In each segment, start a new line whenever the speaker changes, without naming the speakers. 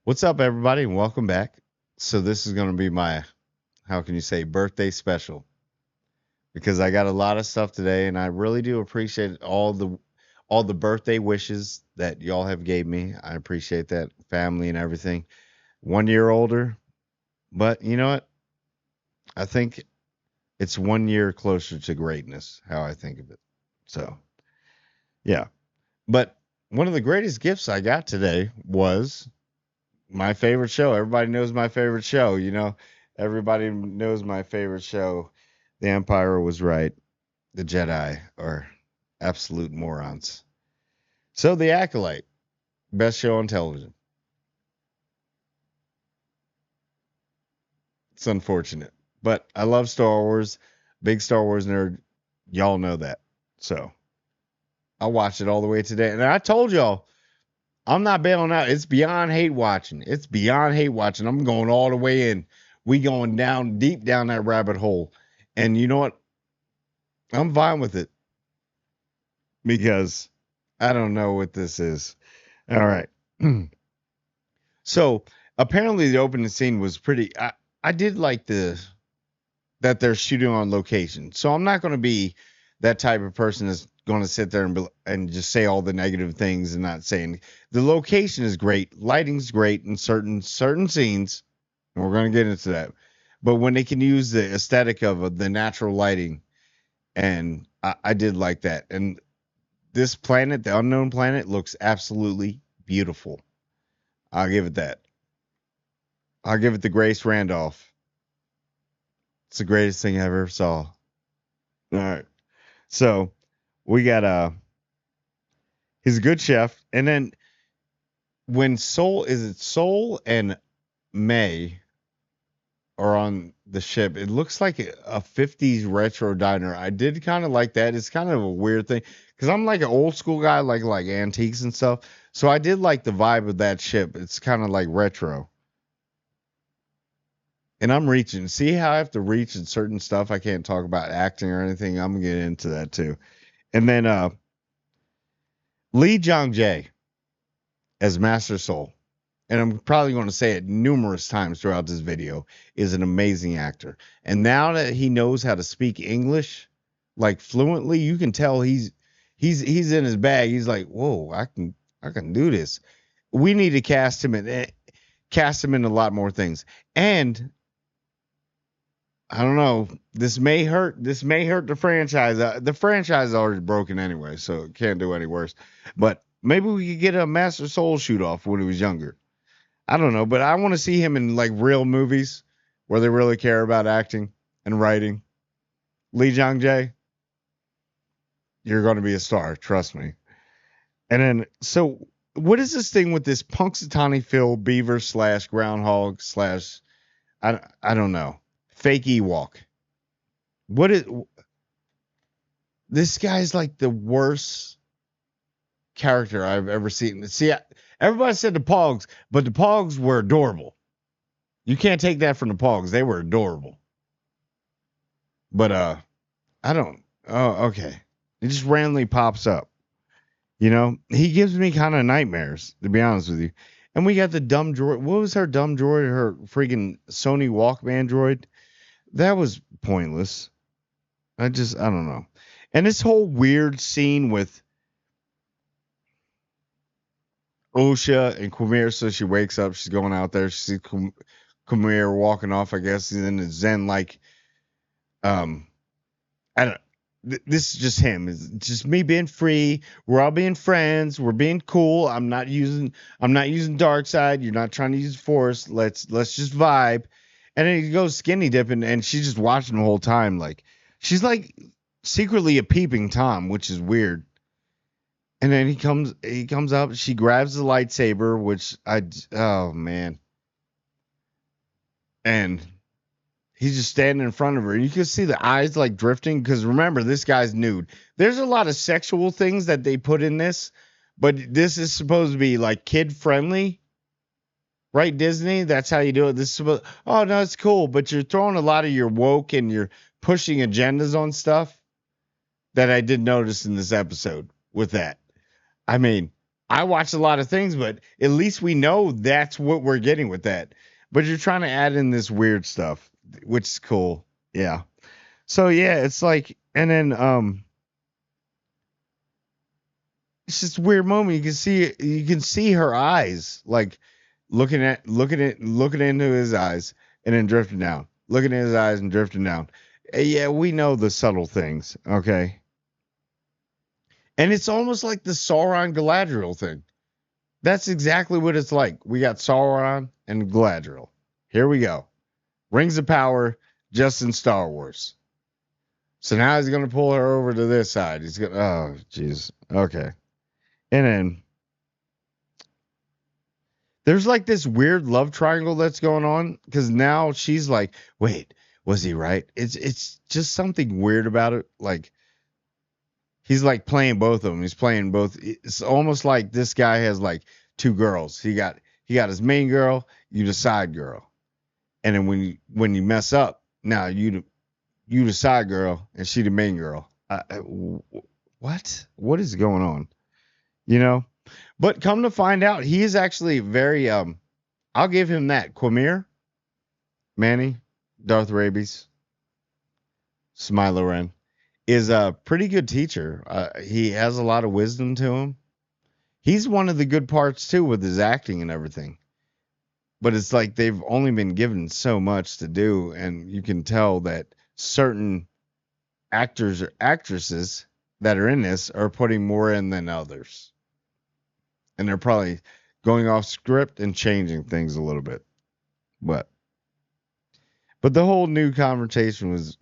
What's up, everybody, and welcome back. So this is going to be my, how can you say, birthday special because I got a lot of stuff today, and I really do appreciate all the birthday wishes that y'all have gave me. I appreciate that, family and everything. 1 year older, but you know what? I think it's 1 year closer to greatness. How I think of it. So yeah, but one of the greatest gifts I got today was my favorite show. Everybody knows my favorite show. Everybody knows my favorite show. The Empire was right. The Jedi are absolute morons. So, The Acolyte, best show on television. It's unfortunate, but I love Star Wars. Big Star Wars nerd. Y'all know that. So, I watched it all the way today. And I told y'all, I'm not bailing out. It's beyond hate watching. It's beyond hate watching. I'm going all the way in. We going down deep down that rabbit hole. And you know what? I'm fine with it because I don't know what this is. All right. So apparently the opening scene was pretty. I did like that they're shooting on location. So I'm not going to be that type of person that's going to sit there and just say all the negative things and not saying the location is great, lighting's great in certain scenes, and we're going to get into that. But when they can use the aesthetic of the natural lighting, and I did like that. And this planet, the unknown planet, looks absolutely beautiful. I'll give it that. I'll give it the Grace Randolph. It's the greatest thing I ever saw. All right. So we got he's a good chef. And then when Soul and May are on the ship, it looks like a 50s retro diner. I did kind of like that. It's kind of a weird thing because I'm like an old school guy, like antiques and stuff. So I did like the vibe of that ship. It's kind of like retro. And I'm reaching. See how I have to reach in certain stuff? I can't talk about acting or anything. I'm gonna get into that too. And then Lee Jong Jae as Master Soul, and I'm probably going to say it numerous times throughout this video, is an amazing actor. And now that he knows how to speak English like fluently, you can tell he's in his bag. He's like, whoa, I can do this. We need to cast him in a lot more things. And I don't know. This may hurt. This may hurt the franchise. The franchise is already broken anyway, so it can't do any worse. But maybe we could get a Master Soul shoot off when he was younger. I don't know, but I want to see him in like real movies where they really care about acting and writing. Lee Jong Jae, you're going to be a star, trust me. And then, so what is this thing with this Punxsutawney Phil Beaver slash Groundhog slash I don't know, fake Ewok? What is this guy's like the worst character I've ever seen. See, everybody said the Pogs, but the Pogs were adorable. You can't take that from the Pogs. They were adorable. But I don't. Oh, okay. It just randomly pops up. He gives me kind of nightmares, to be honest with you. And we got the dumb droid. What was her dumb droid? Her freaking Sony Walkman droid? That was pointless. I don't know. And this whole weird scene with Osha and Quimir, so she wakes up, she's going out there, she sees Quimir walking off, I guess, and then it's Zen like, um, I don't. This is just him. It's just me being free. We're all being friends. We're being cool. I'm not using dark side. You're not trying to use force. Let's just vibe. And then he goes skinny dipping, and she's just watching the whole time. Like she's like secretly a peeping Tom, which is weird. And then he comes up. She grabs the lightsaber, which oh man, and he's just standing in front of her. And you can see the eyes like drifting because remember, this guy's nude. There's a lot of sexual things that they put in this, but this is supposed to be like kid friendly, right? Disney, that's how you do it. This is supposed. Oh no, it's cool, but you're throwing a lot of your woke and you're pushing agendas on stuff that I did notice in this episode with that. I mean. I watch a lot of things, but at least we know that's what we're getting with that. But you're trying to add in this weird stuff, which is cool. Yeah. So yeah, it's like, and then it's just a weird moment. You can see her eyes, like looking into his eyes, and then drifting down, looking in his eyes and drifting down. Yeah, we know the subtle things, okay? And it's almost like the Sauron Galadriel thing. That's exactly what it's like. We got Sauron and Galadriel. Here we go. Rings of power, just in Star Wars. So now he's gonna pull her over to this side. He's gonna. Oh, jeez. Okay. And then there's like this weird love triangle that's going on because now she's like, wait, was he right? It's just something weird about it. Like he's like playing both of them. He's playing both. It's almost like this guy has like two girls. He got his main girl, you the side girl, and then when you mess up, now you the side girl and she the main girl. What is going on? You know. But come to find out, he is actually very I'll give him that. Quamir, Manny, Darth Rabies, Smiloren is a pretty good teacher. He has a lot of wisdom to him. He's one of the good parts too with his acting and everything. But it's like they've only been given so much to do, and you can tell that certain actors or actresses that are in this are putting more in than others. And they're probably going off script and changing things a little bit. But the whole new conversation was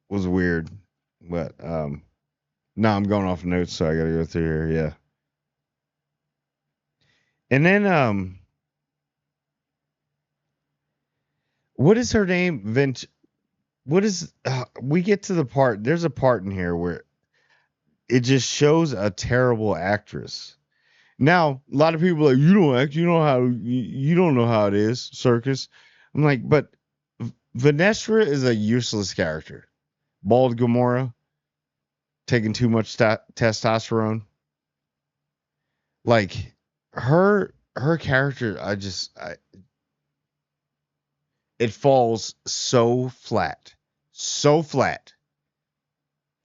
weird. But no, I'm going off notes, so I gotta go through here. Yeah. And then what is her name? What is we get to the part, there's a part in here where it just shows a terrible actress. Now, a lot of people are like, you don't act, you don't know how it is, Circus. I'm like, but Vanestra is a useless character. Bald Gamora, taking too much testosterone. Like her character, it falls so flat. So flat.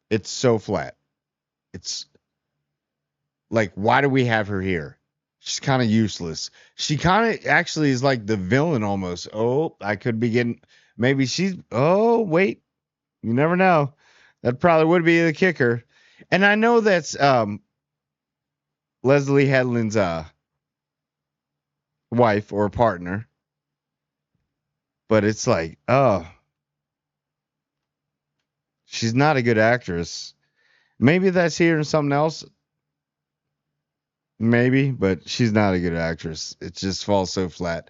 It's so flat. It's like, why do we have her here? She's kind of useless. She kind of actually is like the villain almost. Oh, I could be getting. Maybe she's. Oh, wait. You never know. That probably would be the kicker. And I know that's Leslie Headland's wife or partner. But it's like, oh, she's not a good actress. Maybe that's here in something else. Maybe, but she's not a good actress. It just falls so flat.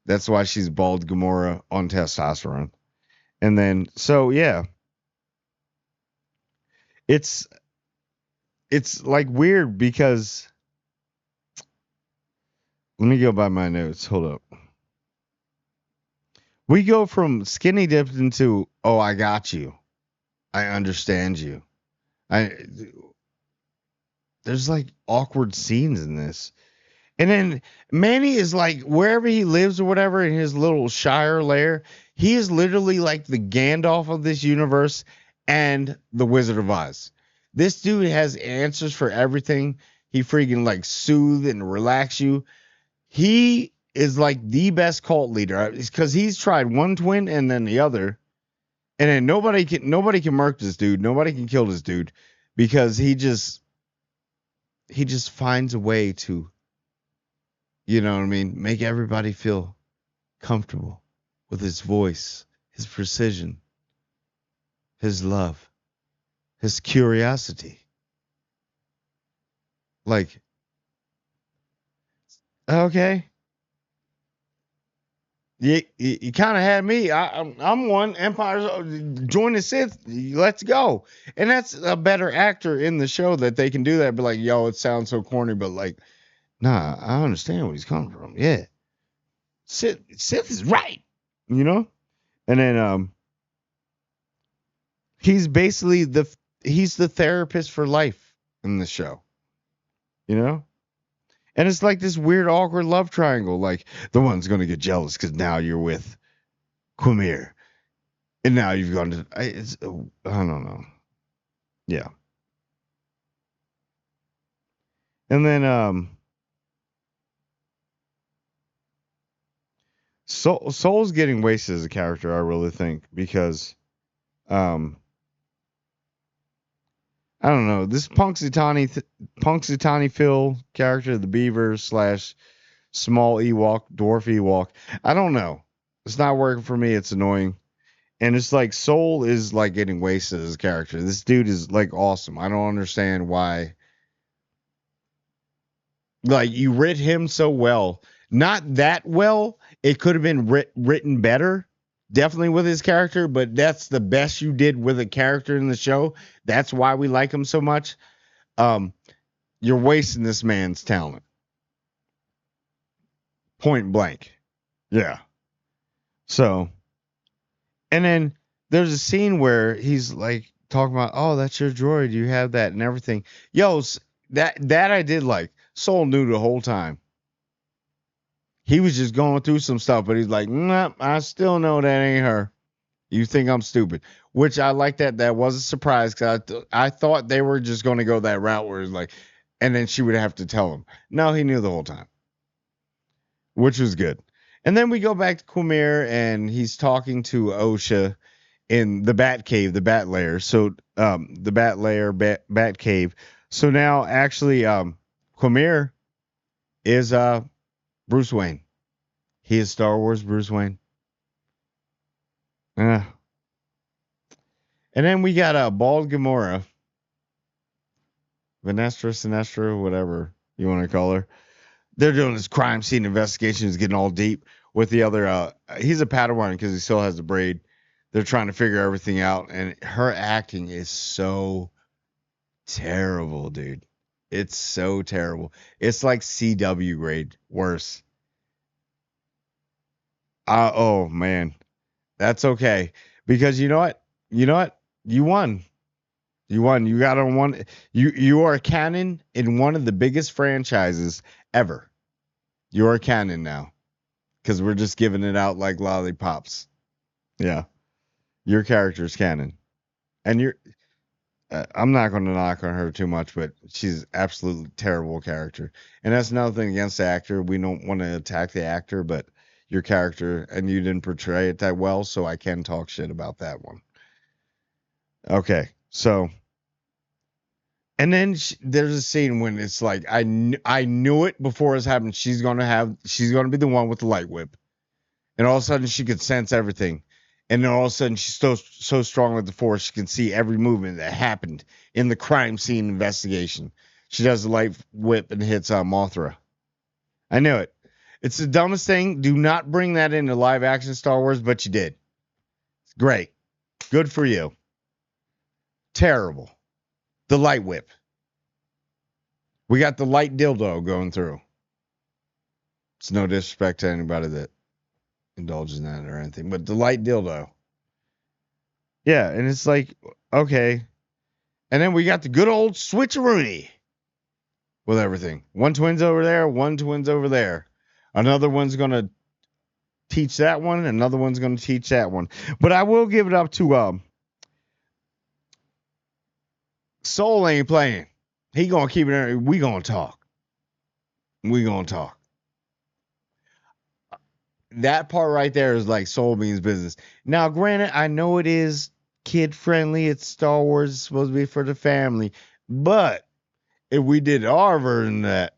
That's why she's bald Gamora on testosterone. And then, so yeah, it's like weird because let me go by my notes. Hold up. We go from skinny dipped into, oh, I got you. I understand you. I There's like awkward scenes in this. And then Manny is like, wherever he lives or whatever in his little Shire lair, he is literally like the Gandalf of this universe and the Wizard of Oz. This dude has answers for everything. He freaking like soothe and relax you. He is like the best cult leader because he's tried one twin and then the other, and then nobody can murk this dude. Nobody can kill this dude because he just finds a way to, you know what I mean, make everybody feel comfortable with his voice, his precision, his love, his curiosity. Like, okay, you kind of had me. I'm one. Empire's join the Sith. Let's go. And that's a better actor in the show that they can do that. But like, yo, it sounds so corny. But like, nah, I understand where he's coming from. Yeah, Sith is right. You know. And then he's basically he's the therapist for life in the show. you know? And it's like this weird, awkward love triangle. Like, the one's going to get jealous because now you're with Quimir. And now you've gone to. I don't know. Yeah. And then, Soul's getting wasted as a character, I really think, because, um, I don't know. This Punxsutawney Phil character, the Beaver slash small Ewok, dwarf Ewok. I don't know. It's not working for me. It's annoying. And it's like Soul is like getting wasted as a character. This dude is like awesome. I don't understand why. Like, you writ him so well. Not that well. It could have been written better. Definitely with his character, but that's the best you did with a character in the show. That's why we like him so much. Um, you're wasting this man's talent. Point blank. Yeah. So, and then there's a scene where he's like talking about, "Oh, that's your droid. You have that and everything." Yo, that I did like. Soul knew the whole time. He was just going through some stuff, but he's like, "Nah, I still know that ain't her. You think I'm stupid?" Which I like that. That was a surprise because I thought they were just going to go that route where it's like, and then she would have to tell him. No, he knew the whole time, which was good. And then we go back to Quimir, and he's talking to Osha in the Bat Cave, the Bat Lair. So, the Bat Lair, Bat Cave. So now, actually, Quimir is Bruce Wayne. He is Star Wars Bruce Wayne. Uh, and then we got Bald Gamora, Vanestra, Sinestra, whatever you want to call her. They're doing this crime scene investigation. It's getting all deep with the other. He's a Padawan because he still has the braid. They're trying to figure everything out, and her acting is so terrible, dude. It's so terrible. It's like CW grade, worse. Oh man, that's okay because you know what? You know what? You won. You won. You got on one. You are canon in one of the biggest franchises ever. You are canon now because we're just giving it out like lollipops. Yeah, your character's canon, and you're. I'm not going to knock on her too much, but she's absolutely terrible character, and that's another thing against the actor. We don't want to attack the actor, but your character and you didn't portray it that well, so I can talk shit about that one. Okay, so and then there's a scene when it's like I knew it before it's happened. She's gonna be the one with the light whip, and all of a sudden she could sense everything, and then all of a sudden she's so strong with the force she can see every movement that happened in the crime scene investigation. She does the light whip and hits Mothra. I knew it. It's the dumbest thing. Do not bring that into live action Star Wars, but you did. Great, good for you. Terrible. The light whip. We got the light dildo going through. It's no disrespect to anybody that indulges in that or anything, but the light dildo. Yeah, and it's like, okay. And then we got the good old switcheroonie with everything. One twin's over there, one twin's over there. Another one's going to teach that one, another one's going to teach that one. But I will give it up to Soul ain't playing. He going to keep it there. We going to talk. We going to talk. That part right there is like Soul means business. Now, granted, I know it is kid friendly. It's Star Wars. It's supposed to be for the family. But if we did our version of that,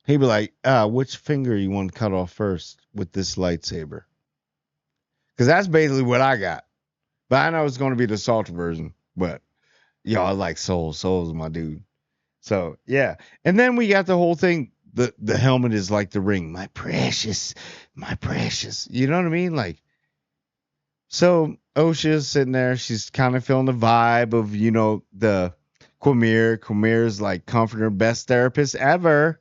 he'd be like, which finger you want to cut off first with this lightsaber? Because that's basically what I got. But I know it's going to be the salted version. But, yo, I like Soul. Soul's my dude. So, yeah. And then we got the whole thing. The helmet is like the ring. My precious. My precious. You know what I mean? Like, so Osha's sitting there. She's kind of feeling the vibe of, the Quimir. Quimir's like comforting her, best therapist ever.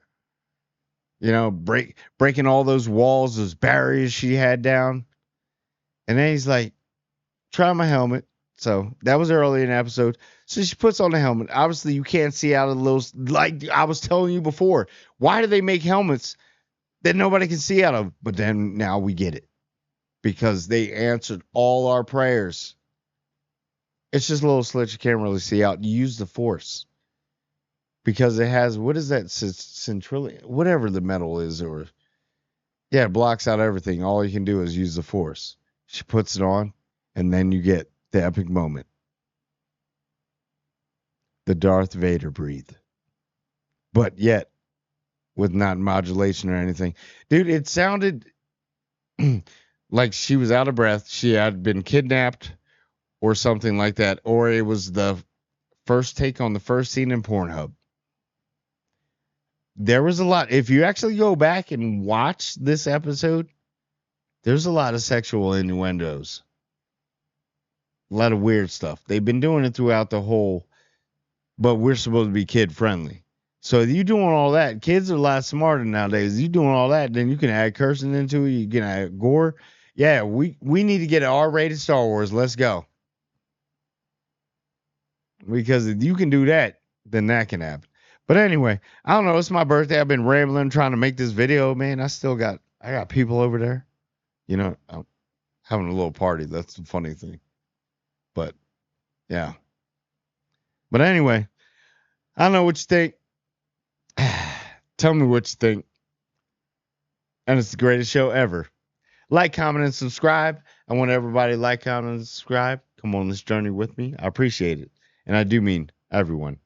Breaking all those walls, those barriers she had down. And then he's like, try my helmet. So that was early in the episode. So she puts on the helmet. Obviously, you can't see out of the little, like I was telling you before. Why do they make helmets that nobody can see out of? But then now we get it because they answered all our prayers. It's just a little slit you can't really see out. You use the force because it has, what is that? Centrillion, whatever the metal is, or yeah, it blocks out everything. All you can do is use the force. She puts it on, and then you get the epic moment. The Darth Vader breathe. But yet, with not modulation or anything. Dude, it sounded like she was out of breath. She had been kidnapped or something like that. Or it was the first take on the first scene in Pornhub. There was a lot. If you actually go back and watch this episode, there's a lot of sexual innuendos. A lot of weird stuff. They've been doing it throughout the whole, but we're supposed to be kid friendly. So if you doing all that, kids are a lot smarter nowadays. You doing all that, then you can add cursing into it. You can add gore. Yeah, we need to get an R-rated Star Wars. Let's go. Because if you can do that, then that can happen. But anyway, I don't know. It's my birthday. I've been rambling trying to make this video, man. I got people over there. You know, I'm having a little party. That's the funny thing. But yeah. But anyway, I don't know what you think. Tell me what you think. And it's the greatest show ever. Like, comment, and subscribe. I want everybody to like, comment, and subscribe. Come on this journey with me. I appreciate it. And I do mean everyone.